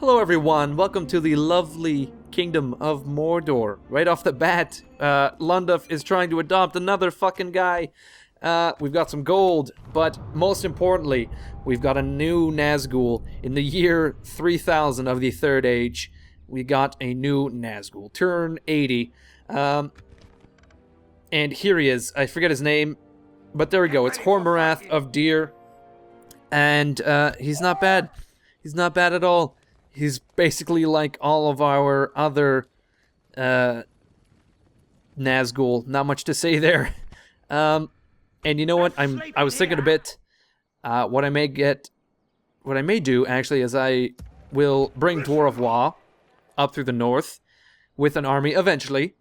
Hello everyone, welcome to the lovely kingdom of Mordor. Right off the bat, Laguf is trying to adopt another fucking guy. We've got some gold, but most importantly, we've got a new Nazgul. In the year 3000 of the Third Age, we got a new Nazgul. Turn 80. And here he is. I forget his name, but there we go. It's Hormarath of Deer. And he's not bad. He's not bad at all. He's basically like all of our other Nazgul. Not much to say there. And you know what? I was thinking a bit. What I may do actually is I will bring Dwarf up through the north with an army eventually,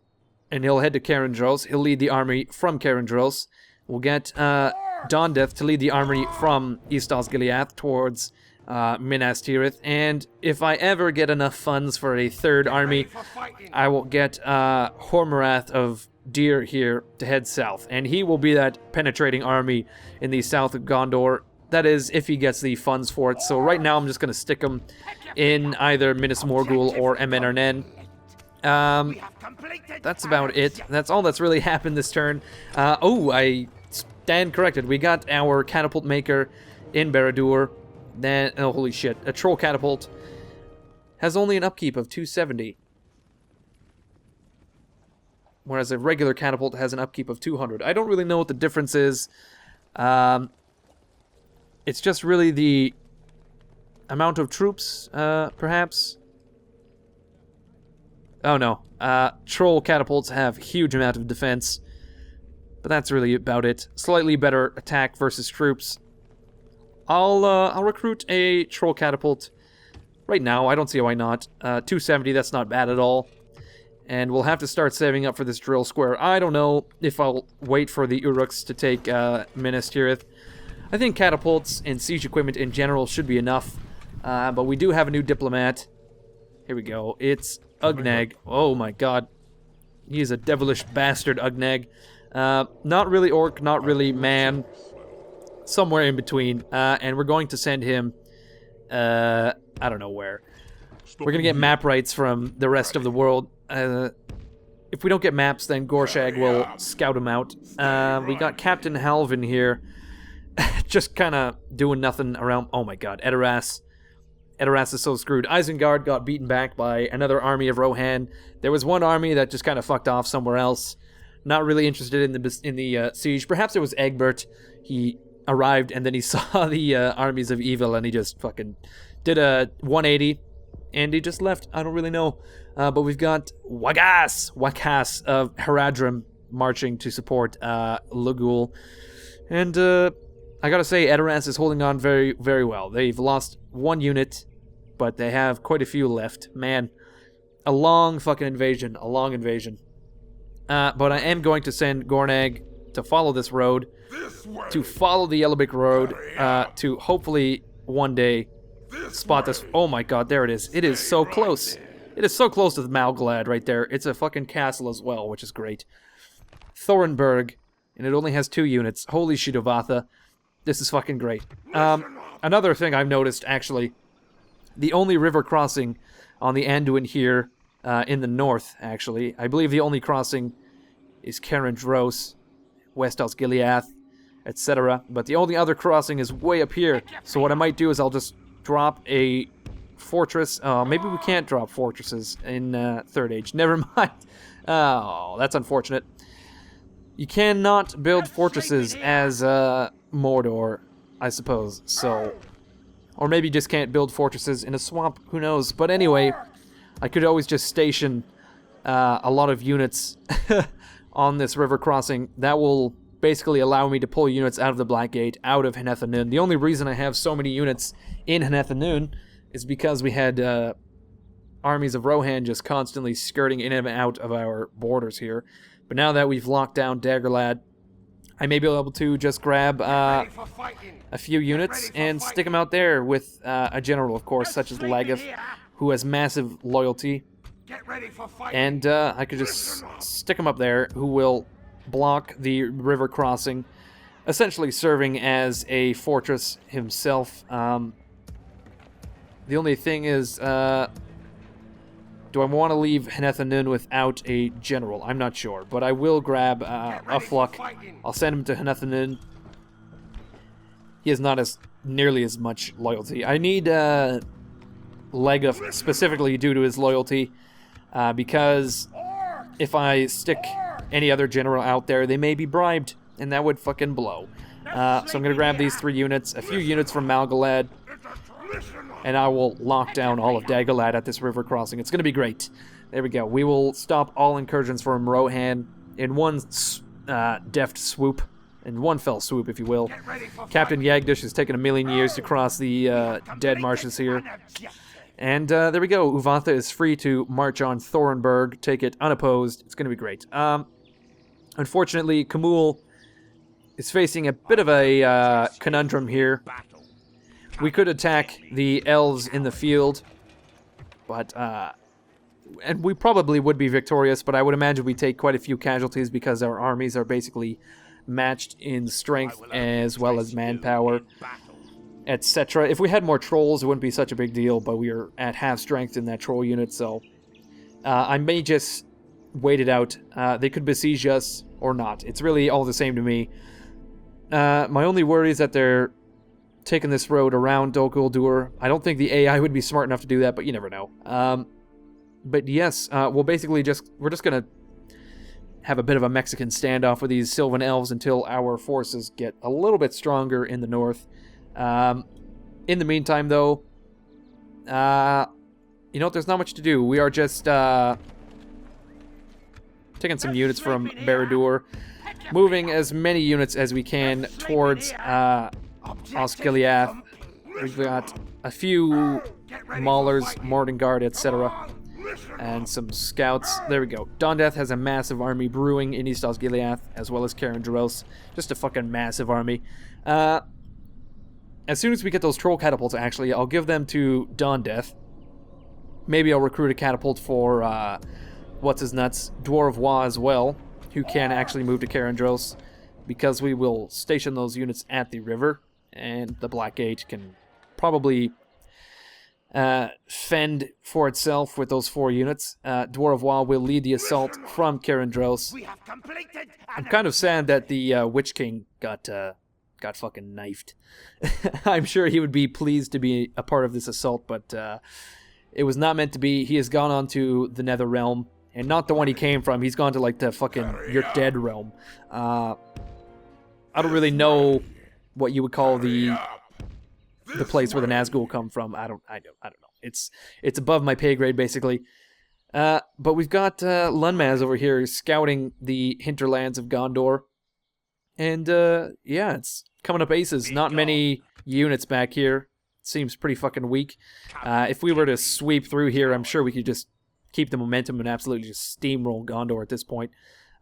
and he'll head to Carindros. He'll lead the army from Carindros. We'll get Dondeth to lead the army from East Osgiliath towards Minas Tirith, and if I ever get enough funds for a third army, I will get Hormarath of Deer here to head south, and he will be that penetrating army in the south of Gondor. That is, if he gets the funds for it. So right now I'm just going to stick him in either Minas Morgul or Emenarnen. That's about it. That's all that's really happened this turn. I stand corrected. We got our catapult maker in Barad-dûr. Then, oh holy shit, a troll catapult has only an upkeep of 270. Whereas a regular catapult has an upkeep of 200. I don't really know what the difference is. It's just really the amount of troops, perhaps. Oh no, troll catapults have huge amount of defense. But that's really about it. Slightly better attack versus troops. I'll recruit a troll catapult right now. I don't see why not. 270, that's not bad at all. And we'll have to start saving up for this drill square. I don't know if I'll wait for the Uruks to take Minas Tirith. I think catapults and siege equipment in general should be enough. But we do have a new diplomat. Here we go. It's Ugnag. Oh my god. He is a devilish bastard, Ugnag. Not really orc, not really man. Somewhere in between, and we're going to send him, I don't know where. We're going to get map rights from the rest of the world. If we don't get maps, then Gorshag will scout him out. We got Captain Halvin here, just kind of doing nothing around. Oh my god, Edoras. Edoras is so screwed. Isengard got beaten back by another army of Rohan. There was one army that just kind of fucked off somewhere else. Not really interested in the siege. Perhaps it was Egbert. He arrived and then he saw the armies of evil and he just fucking did a 180 and he just left. I don't really know. But we've got Wakas of Haradrim marching to support Lagul. And I gotta say, Edoras is holding on very, very well. They've lost one unit, but they have quite a few left. Man, a long fucking invasion. A long invasion. But I am going to send Gornag to follow this road, to follow the Yellowbrick Road, to hopefully one day spot this. Oh my god, there it is. It is so close. It is so close to the Malglad right there. It's a fucking castle as well, which is great. Thorberg, and it only has 2 units. Holy shit, Uvatha. This is fucking great. Another thing I've noticed, actually, the only river crossing on the Anduin here, in the north, actually. I believe the only crossing is Carindros, West Osgiliath, etc. But the only other crossing is way up here. So what I might do is I'll just drop a fortress. Maybe we can't drop fortresses in Third Age. Never mind. Oh, that's unfortunate. You cannot build fortresses as Mordor, I suppose. So, or maybe you just can't build fortresses in a swamp. Who knows? But anyway, I could always just station a lot of units on this river crossing. That will basically allow me to pull units out of the Black Gate, out of Hnethanun. The only reason I have so many units in Hnethanun is because we had armies of Rohan just constantly skirting in and out of our borders here. But now that we've locked down Daggerlad, I may be able to just grab a few units and stick them out there with a general, of course, such as Laguf, who has massive loyalty. And I could just stick him up there, who will block the river crossing, essentially serving as a fortress himself. The only thing is, do I want to leave Hnethanun without a general? I'm not sure, but I will grab Ufluck. I'll send him to Hnethanun. He has not nearly as much loyalty. I need Laguf specifically due to his loyalty, because if I stick any other general out there, they may be bribed, and that would fucking blow. So I'm going to grab these 3 units, a few units from Malgalad, and I will lock down all of Dagorlad at this river crossing. It's going to be great. There we go. We will stop all incursions from Rohan in one deft swoop, in one fell swoop, if you will. Captain Yagdish has taken 1,000,000 years to cross the dead marshes here. And there we go. Uvatha is free to march on Thorberg, take it unopposed. It's going to be great. Unfortunately, Kamul is facing a bit of a conundrum here. We could attack the elves in the field, but and we probably would be victorious, but I would imagine we take quite a few casualties because our armies are basically matched in strength as well as manpower, etc. If we had more trolls, it wouldn't be such a big deal, but we are at half strength in that troll unit, so I may just wait it out. They could besiege us or not. It's really all the same to me. My only worry is that they're taking this road around Dol Guldur. I don't think the AI would be smart enough to do that, but you never know. But yes, we're just gonna have a bit of a Mexican standoff with these Silvan Elves until our forces get a little bit stronger in the north. In the meantime, though, you know, there's not much to do. We are just taking some units from Barad-dûr, moving as many units as we can towards Osgiliath. We've got a few Maulers, Mordengard, etc., and some scouts. There we go. Dondeth has a massive army brewing in East Osgiliath, as well as Carandaros. Just a fucking massive army. As soon as we get those troll catapults, actually, I'll give them to Dondeth. Maybe I'll recruit a catapult for, what's-his-nuts, Dwarvois as well, who can actually move to Carandros, because we will station those units at the river, and the Black Gate can probably fend for itself with those 4 units. Dwarvois will lead the assault from Carandros. I'm kind of sad that the Witch King got fucking knifed. I'm sure he would be pleased to be a part of this assault, but it was not meant to be. He has gone on to the Nether Realm, and not the one he came from. He's gone to, like, the fucking You're Dead realm. I don't really know what you would call the place where the Nazgul come from. I don't know. It's above my pay grade, basically. But we've got Lunmaz over here scouting the hinterlands of Gondor. And, yeah, it's coming up aces. Not many units back here. Seems pretty fucking weak. If we were to sweep through here, I'm sure we could just keep the momentum and absolutely just steamroll Gondor at this point.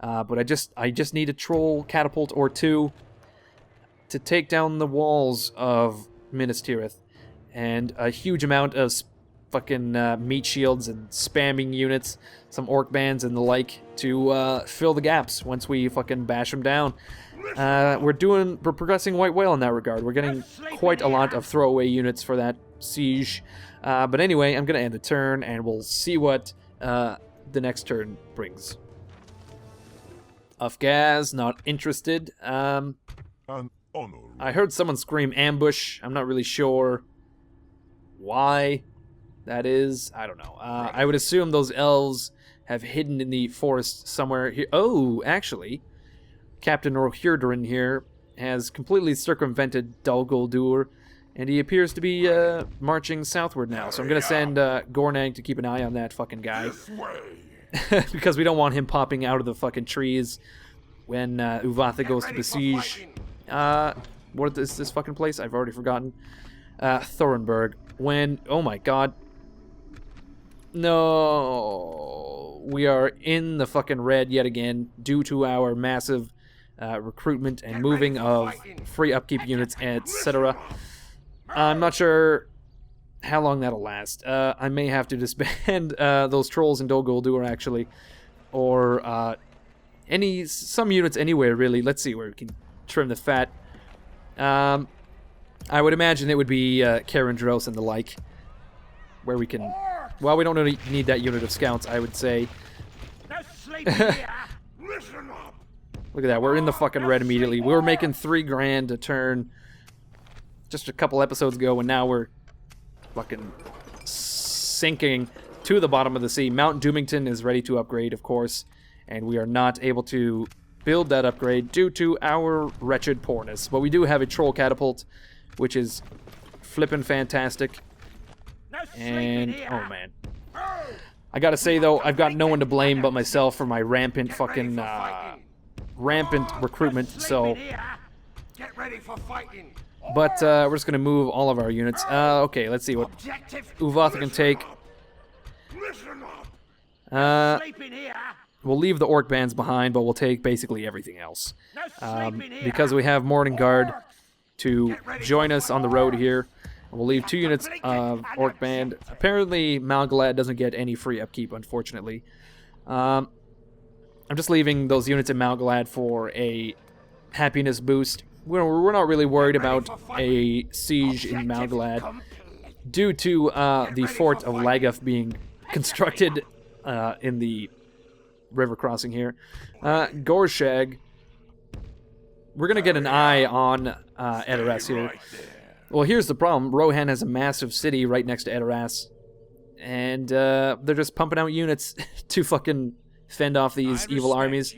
But I just need a troll catapult or 2 to take down the walls of Minas Tirith. And a huge amount of fucking meat shields and spamming units, some orc bands and the like, to fill the gaps once we fucking bash them down. We're progressing quite well in that regard. We're getting quite a lot of throwaway units for that siege. But anyway, I'm going to end the turn, and we'll see what the next turn brings. Ufgaz, not interested. I heard someone scream ambush. I'm not really sure why that is. I don't know. I would assume those elves have hidden in the forest somewhere here. Oh, actually, Captain Rohirdurin here has completely circumvented Dol Guldur, and he appears to be marching southward now. So I'm going to send Gornag to keep an eye on that fucking guy. Because we don't want him popping out of the fucking trees when Uvatha goes to besiege. What is this fucking place? I've already forgotten. Thorberg. When... Oh my god. No. We are in the fucking red yet again due to our massive recruitment and moving of free upkeep units, etc. I'm not sure how long that'll last. I may have to disband those trolls in Dol Guldur, actually. Or some units anywhere, really. Let's see where we can trim the fat. I would imagine it would be Carandros and the like. where we can... Well, we don't really need that unit of scouts, I would say. Look at that, we're in the fucking red immediately. We were making 3 grand a turn just a couple episodes ago, and now we're fucking sinking to the bottom of the sea. Mount Doomington is ready to upgrade, of course, and we are not able to build that upgrade due to our wretched poorness. But we do have a troll catapult, which is flippin' fantastic. And, oh man. I gotta say though, I've got no one to blame but myself for my rampant fucking, rampant recruitment, so... But, we're just gonna move all of our units. Okay, let's see what Uvatha can take. We'll leave the orc bands behind, but we'll take basically everything else. Because we have Morning Guard to join us on the road here. We'll leave 2 units of orc band. Apparently, Malgalad doesn't get any free upkeep, unfortunately. I'm just leaving those units in Malgalad for a happiness boost. We're not really worried about a siege in Malgalad due to the fort of Laguf being constructed in the river crossing here. Gorshag, we're going to get an eye on Edoras here. Well, here's the problem. Rohan has a massive city right next to Edoras, and they're just pumping out units to fucking fend off these evil armies.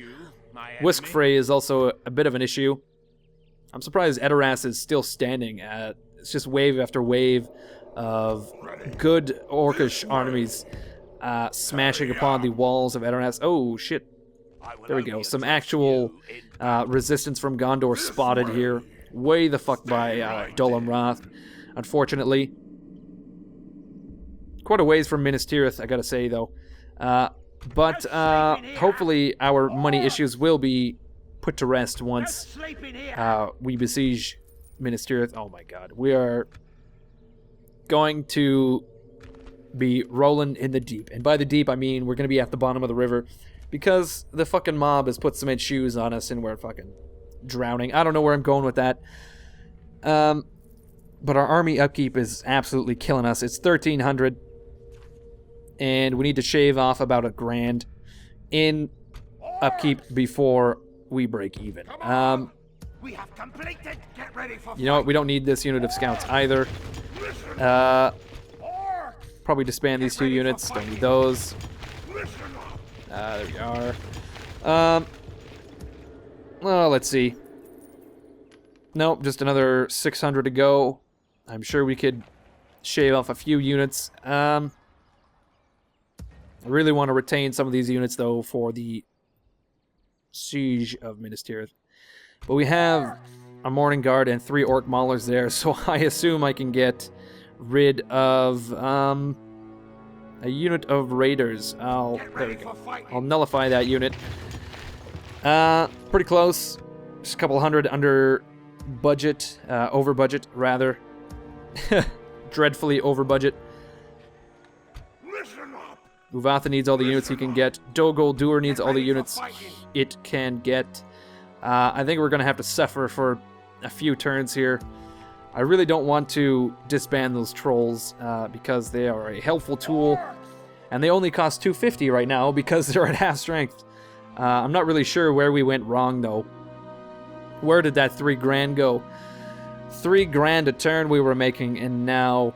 Whiskfrey is also a bit of an issue. I'm surprised Edoras is still standing. It's just wave after wave of good orcish armies smashing upon the walls of Edoras. Oh, shit. There we go. Some actual resistance from Gondor spotted here. Way the fuck by Dolam Rath, unfortunately. Quite a ways from Minas Tirith, I gotta say, though. But hopefully our money issues will be put to rest once we besiege Minas Tirith. Oh my god. We are going to be rolling in the deep. And by the deep, I mean we're going to be at the bottom of the river because the fucking mob has put cement shoes on us and we're fucking drowning. I don't know where I'm going with that. But our army upkeep is absolutely killing us. It's 1,300. And we need to shave off about $1 grand in upkeep before we break even. We have completed. Get ready for you know what? We don't need this unit of scouts either. Probably disband these 2 units. Don't need those. There we are. Well, let's see. Nope, just another 600 to go. I'm sure we could shave off a few units. I really want to retain some of these units, though, for the siege of Minas Tirith. But we have a Morning Guard and 3 Orc Maulers there, so I assume I can get rid of a unit of Raiders. There we go. I'll nullify that unit. Pretty close. Just a couple hundred under budget. Over budget, rather. Dreadfully over budget. Uvatha needs all the units he can get. Dogol Doer needs all the units it can get. I think we're going to have to suffer for a few turns here. I really don't want to disband those trolls because they are a helpful tool. And they only cost 250 right now because they're at half strength. I'm not really sure where we went wrong, though. Where did that 3 grand go? 3 grand a turn we were making, and now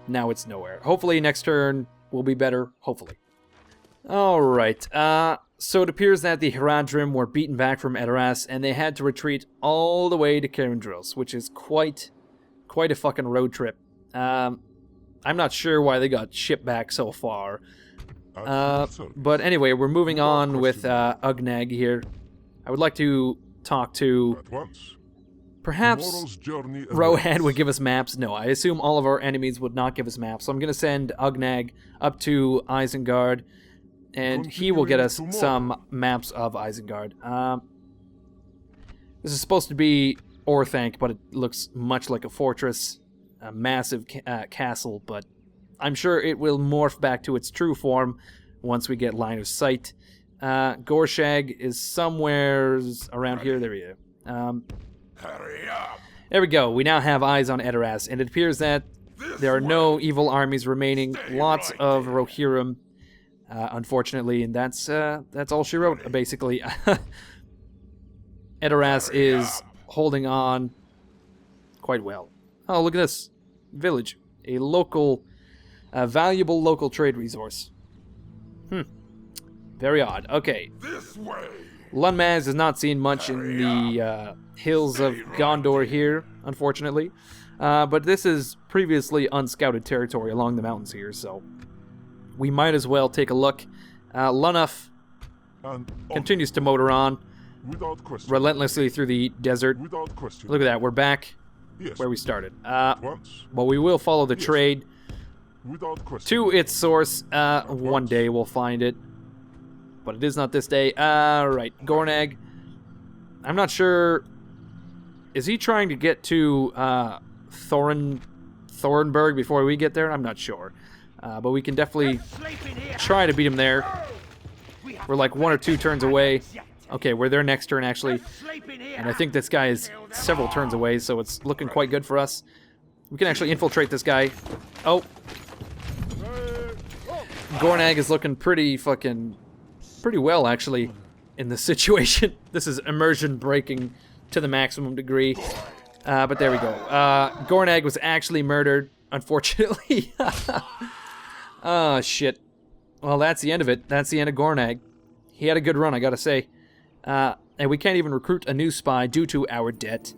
it's nowhere. Hopefully next turn will be better. Hopefully. Alright, so it appears that the Haradrim were beaten back from Edoras, and they had to retreat all the way to Carindros, which is quite a fucking road trip. I'm not sure why they got shipped back so far. But anyway, we're moving on with Ugnag here. I would like to talk to... Perhaps Rohan would give us maps. No, I assume all of our enemies would not give us maps. So I'm going to send Ugnag up to Isengard, and he will get us some maps of Isengard. This is supposed to be Orthanc, but it looks much like a fortress, a massive castle, but I'm sure it will morph back to its true form once we get line of sight. Gorshag is somewhere around here. There we go. Hurry up. There we go. We now have eyes on Edoras, and it appears that There are no evil armies remaining. Lots of Rohirrim, unfortunately, and that's all she wrote, basically. Edoras is holding on quite well. Oh, look at this village, a local, valuable local trade resource. Very odd. Okay. This way. Lunmaz has not seen much in the hills of Gondor here, unfortunately. But this is previously unscouted territory along the mountains here, so we might as well take a look. Lunuf continues to motor on relentlessly through the desert. Look at that, we're back where we started. Well, we will follow the trade to its source. One day we'll find it, but it is not this day. Right, Gornag. I'm not sure. Is he trying to get to Thorberg before we get there? I'm not sure. But we can definitely try to beat him there. We're like 1 or 2 turns away. Okay, we're there next turn, actually. And I think this guy is several turns away, so it's looking quite good for us. We can actually infiltrate this guy. Oh. Gornag is looking pretty well, actually, in this situation. This is immersion breaking to the maximum degree. But there we go. Gornag was actually murdered, unfortunately. Oh, shit. Well, that's the end of it. That's the end of Gornag. He had a good run, I gotta say. And we can't even recruit a new spy due to our debt.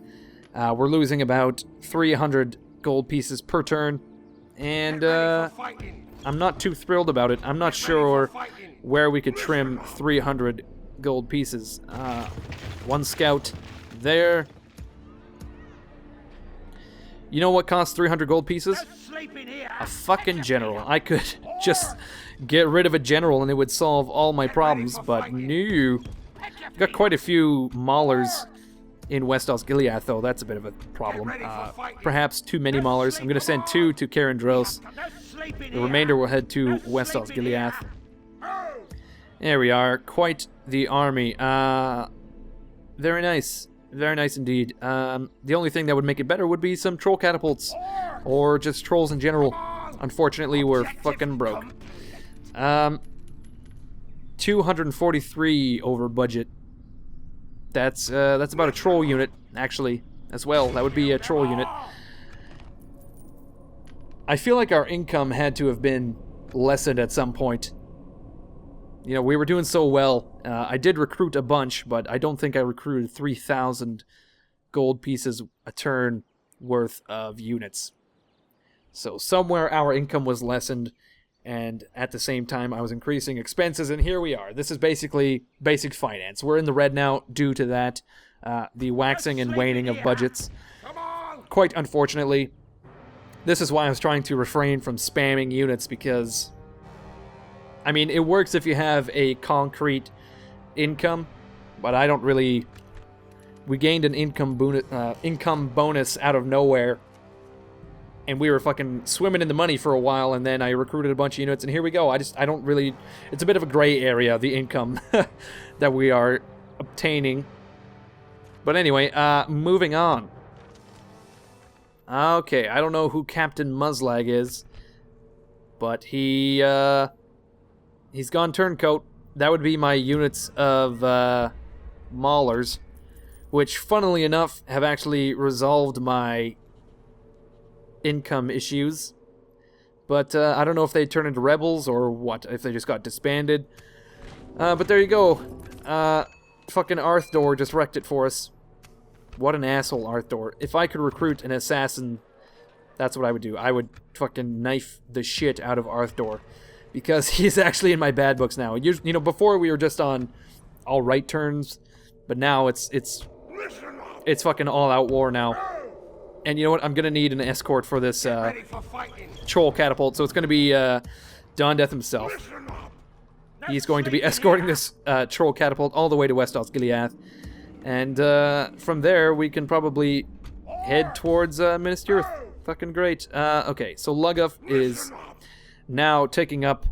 We're losing about 300 gold pieces per turn. And I'm not too thrilled about it. I'm not sure where we could trim 300 gold pieces. 1 scout there. You know what costs 300 gold pieces? A fucking general. I could just get rid of a general and it would solve all my problems, but no. Got quite a few maulers in West Osgiliath, though. That's a bit of a problem. Perhaps too many maulers. I'm going to send 2 to Carindros. The remainder will head to West Osgiliath. There we are. Quite the army. Very nice. Very nice indeed. The only thing that would make it better would be some troll catapults. Or just trolls in general. Unfortunately, we're fucking broke. 243 over budget. That's about a troll unit, actually, as well. That would be a troll unit. I feel like our income had to have been lessened at some point. You know, we were doing so well. I did recruit a bunch, but I don't think I recruited 3,000 gold pieces a turn worth of units. So somewhere our income was lessened, and at the same time I was increasing expenses, and here we are. This is basically basic finance. We're in the red now due to that, the waxing and waning of budgets. Quite unfortunately. This is why I was trying to refrain from spamming units, because I mean, it works if you have a concrete income, but I don't really. We gained an income bonus out of nowhere, and we were fucking swimming in the money for a while, and then I recruited a bunch of units, and here we go. I don't really. It's a bit of a gray area, the income that we are obtaining. But anyway, moving on. Okay, I don't know who Captain Muslag is, but he's gone turncoat. That would be my units of maulers, which, funnily enough, have actually resolved my income issues. But I don't know if they turn into rebels or what, if they just got disbanded. But there you go. Fucking Arthdor just wrecked it for us. What an asshole, Arthdor. If I could recruit an assassin, that's what I would do. I would fucking knife the shit out of Arthdor, because he's actually in my bad books now. You know, before we were just on all right terms, but now it's fucking all-out war now. And you know what? I'm gonna need an escort for this troll catapult, so it's gonna be Dawn Death himself. He's going to be escorting this troll catapult all the way to West Osgiliath. And from there, we can probably head towards Minas Tirith. Fucking great. Okay, so Laguf is now taking up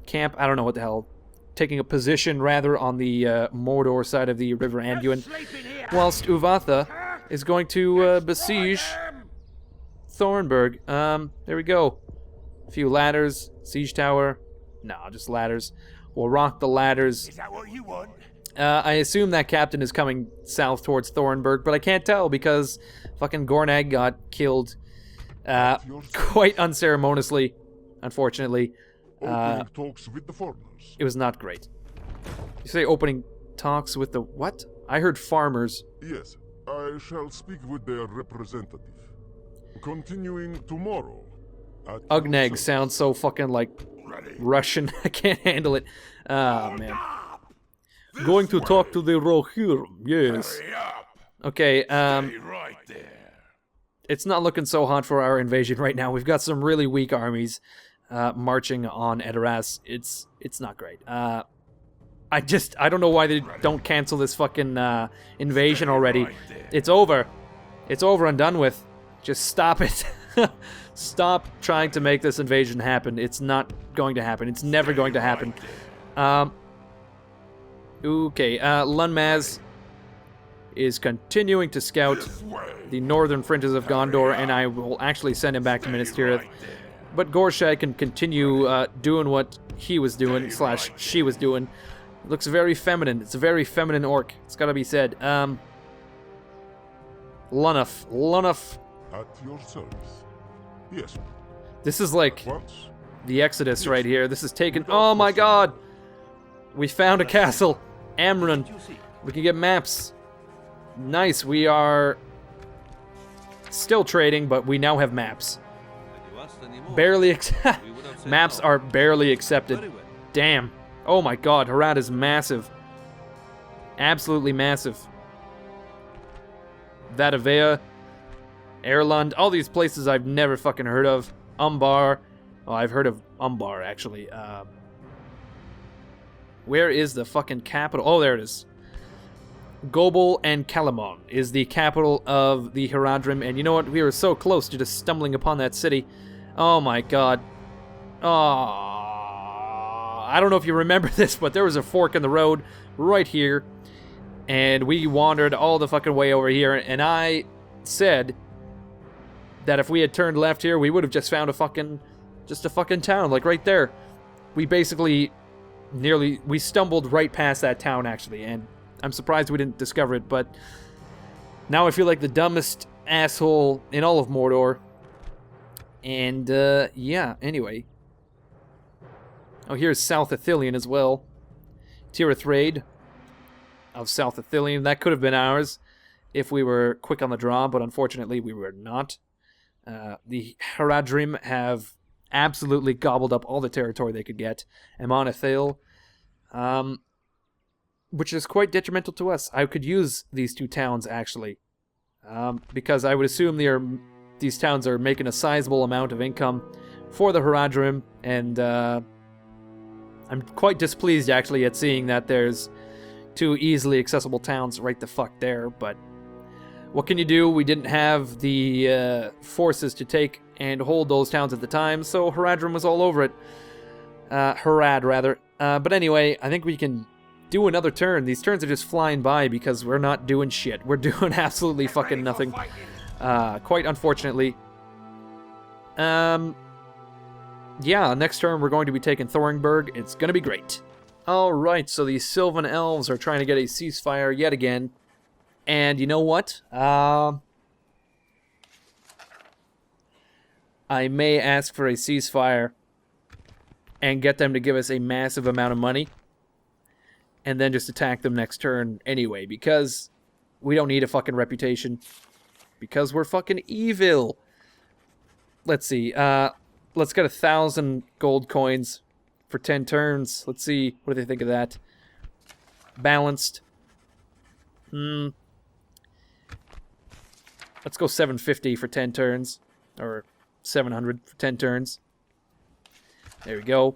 camp. I don't know what the hell. Taking a position, rather, on the Mordor side of the River Anduin. Whilst Uvatha is going to besiege Thorberg. There we go. A few ladders, siege tower. No, just ladders. We'll rock the ladders. Is that what you want? I assume that captain is coming south towards Thorberg, but I can't tell because fucking Gornag got killed quite unceremoniously, unfortunately. Opening talks with the farmers. It was not great. You say opening talks with the what? I heard farmers. Yes, I shall speak with their representative. Continuing tomorrow. Ugnag sounds so fucking like Russian. I can't handle it. Ah, man. Going to talk to the Rohirrim, yes. Okay, Right there. it's not looking so hot for our invasion right now. We've got some really weak armies marching on Edoras. It's not great. I don't know why they don't cancel this fucking invasion already. It's over. It's over and done with. Just stop it. Stop trying to make this invasion happen. It's not going to happen. It's never going to happen. Okay, Lunmaz is continuing to scout the northern fringes of Gondor, and I will actually send him back to Minas Tirith. But Gorshag can continue doing what he was doing, / she was doing. It looks very feminine. It's a very feminine orc. It's gotta be said. Lunuf. At your service. Yes. This is like Once. the Exodus right here. This is taken. Oh my god! We found a castle. Amrun. We can get maps. Nice. We are still trading, but we now have maps. Barely maps are barely accepted. Damn. Oh my god, Harad is massive. Absolutely massive. Vatavea, Erlund, all these places I've never fucking heard of. Umbar. Oh, I've heard of Umbar, actually. Where is the fucking capital? Oh, there it is. Gobel and Kalamon is the capital of the Haradrim, and you know what? We were so close to just stumbling upon that city. Oh my god. Oh, I don't know if you remember this, but there was a fork in the road right here, and we wandered all the fucking way over here, and I said that if we had turned left here, we would have just found a fucking town, like right there. We basically we stumbled right past that town, actually, and I'm surprised we didn't discover it, but now I feel like the dumbest asshole in all of Mordor. And, yeah, anyway. Oh, here's South Ithilien as well. Tirith Raid of South Ithilien. That could have been ours if we were quick on the draw, but unfortunately we were not. The Haradrim have absolutely gobbled up all the territory they could get. Amon Ithil, which is quite detrimental to us. I could use these two towns, actually, because I would assume these towns are making a sizable amount of income for the Haradrim, and I'm quite displeased, actually, at seeing that there's two easily accessible towns right the fuck there, but what can you do? We didn't have the forces to take and hold those towns at the time, so Haradrim was all over it. Harad, rather. But anyway, I think we can do another turn. These turns are just flying by because we're not doing shit. We're doing absolutely fucking nothing. Quite unfortunately. Yeah, next turn we're going to be taking Thorberg. It's going to be great. Alright, so the Silvan Elves are trying to get a ceasefire yet again. And you know what? I may ask for a ceasefire and get them to give us a massive amount of money. And then just attack them next turn anyway, because we don't need a fucking reputation. Because we're fucking evil. Let's see. Let's get 1,000 gold coins for 10 turns. Let's see. What do they think of that? Balanced. Let's go 750 for 10 turns. Or 700 for 10 turns. There we go.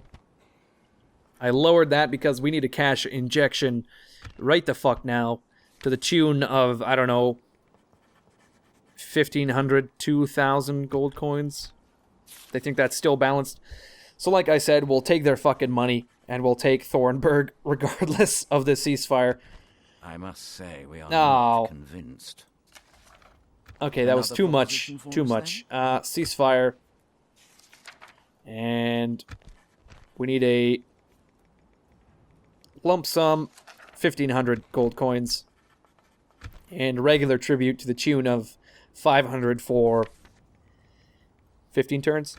I lowered that because we need a cash injection right the fuck now. To the tune of, I don't know, 1,500, 2,000 gold coins. They think that's still balanced. So like I said, we'll take their fucking money, and we'll take Thorberg regardless of the ceasefire. I must say, we are No. not convinced. Okay, that was Another too much. proposition for Too us, much. Ceasefire. And we need a lump sum, 1,500 gold coins. And regular tribute to the tune of 500 for 15 turns,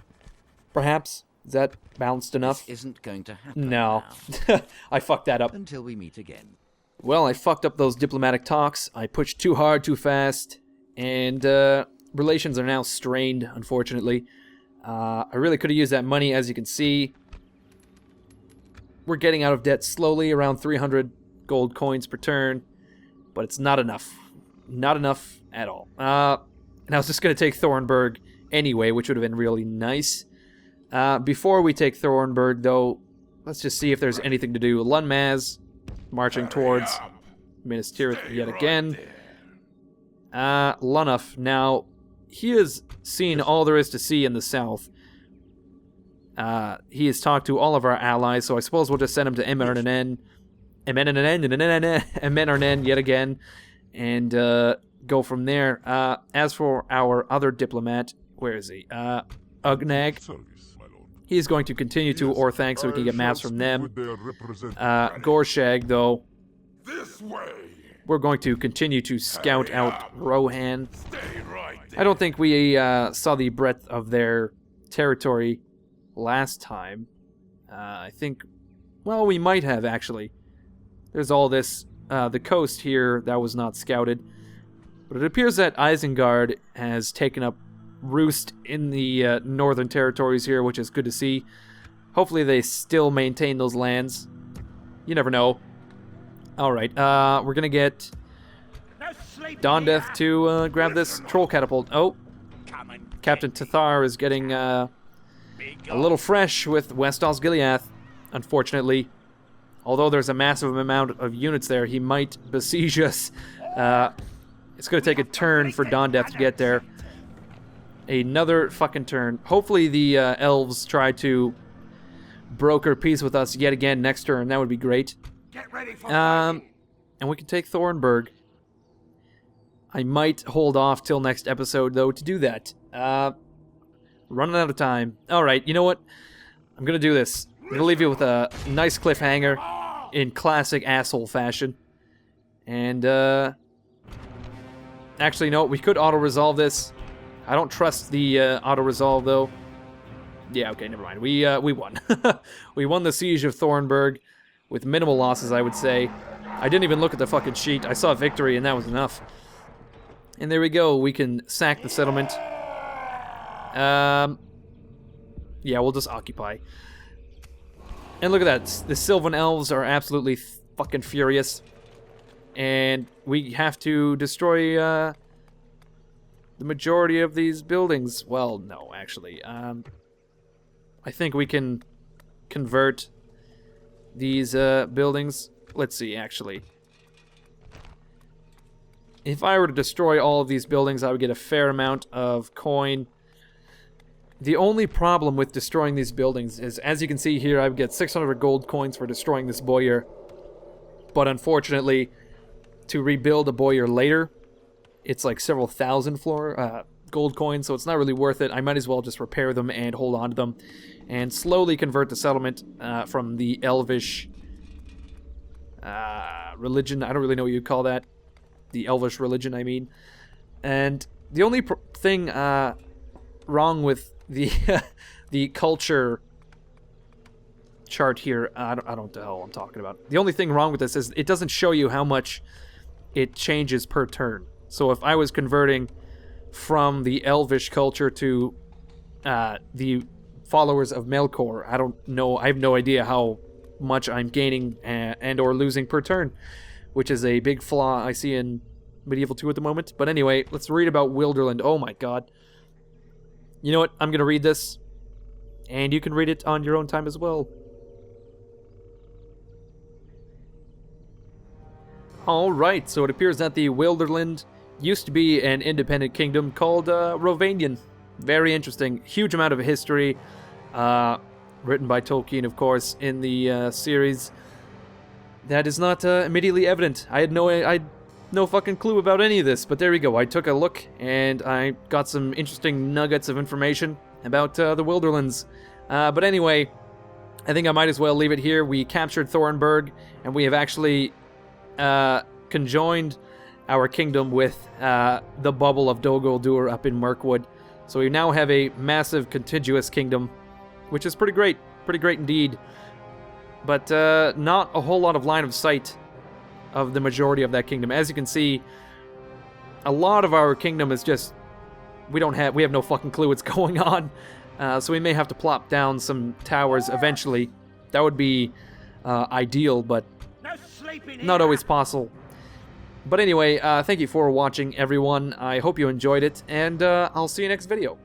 perhaps? Is that balanced enough? This isn't going to happen No. now, I fucked that up. until we meet again. Well, I fucked up those diplomatic talks. I pushed too hard, too fast. And relations are now strained, unfortunately. I really could have used that money, as you can see. We're getting out of debt slowly, around 300 gold coins per turn. But it's not enough. Not enough at all. And I was just going to take Thorberg anyway, which would have been really nice. Before we take Thorberg, though, let's just see if there's anything to do. Lunmaz, marching towards Minas Tirith yet again. Lunuf, now, he has seen all there is to see in the south. He has talked to all of our allies, so I suppose we'll just send him to Emmernen yet again, and go from there. As for our other diplomat, where is he? Ugnag. Service, my lord. He's going to continue to Orthanc so we can get maps from them. With their representative. Gorshag, though, This way. we're going to continue to scout out Rohan. Stay right there. I don't think we saw the breadth of their territory last time. I think, well, we might have, actually. There's all this, the coast here that was not scouted. But it appears that Isengard has taken up roost in the northern territories here, which is good to see. Hopefully they still maintain those lands. You never know. Alright, we're gonna get Dondeath to grab this troll catapult. Oh, Captain Tathar is getting a little fresh with West Osgiliath, unfortunately. Although there's a massive amount of units there, he might besiege us. It's going to take a turn for Dondeath to get there. Another fucking turn. Hopefully the elves try to broker peace with us yet again next turn. That would be great. Get ready for And we can take Thorberg. I might hold off till next episode, though, to do that. Running out of time. Alright, you know what? I'm going to do this. I'm going to leave you with a nice cliffhanger in classic asshole fashion. And, actually, no, we could auto-resolve this. I don't trust the auto-resolve, though. Yeah, okay, never mind. We won. We won the Siege of Thorberg with minimal losses, I would say. I didn't even look at the fucking sheet. I saw victory, and that was enough. And there we go. We can sack the settlement. Yeah, we'll just occupy. And look at that. The Silvan Elves are absolutely fucking furious. And we have to destroy the majority of these buildings. Well, no, actually. I think we can convert these buildings. Let's see, actually. If I were to destroy all of these buildings, I would get a fair amount of coin. The only problem with destroying these buildings is, as you can see here, I would get 600 gold coins for destroying this boyar. But unfortunately, to rebuild a boyar later, it's like several thousand gold coins, so it's not really worth it. I might as well just repair them and hold on to them, and slowly convert the settlement from the Elvish religion. I don't really know what you'd call that. The Elvish religion, I mean. And the only thing wrong with the the culture chart here, I don't know what the hell I'm talking about. The only thing wrong with this is it doesn't show you how much it changes per turn. So if I was converting from the Elvish culture to the followers of Melkor, I don't know. I have no idea how much I'm gaining and or losing per turn, which is a big flaw I see in Medieval 2 at the moment. But anyway, let's read about Wilderland. Oh my god. You know what? I'm going to read this, and you can read it on your own time as well. Alright, so it appears that the Wilderland used to be an independent kingdom called Rovanian. Very interesting. Huge amount of history, written by Tolkien, of course, in the series. That is not immediately evident. I no fucking clue about any of this, but there we go. I took a look, and I got some interesting nuggets of information about the Wilderlands. But anyway, I think I might as well leave it here. We captured Thorberg, and we have actually conjoined our kingdom with the bubble of Dol Guldur up in Mirkwood. So we now have a massive contiguous kingdom, which is pretty great indeed. But not a whole lot of line of sight of the majority of that kingdom. As you can see, a lot of our kingdom is just, we have no fucking clue what's going on. So we may have to plop down some towers eventually. That would be ideal, but not always possible. But anyway, thank you for watching, everyone. I hope you enjoyed it, and I'll see you next video.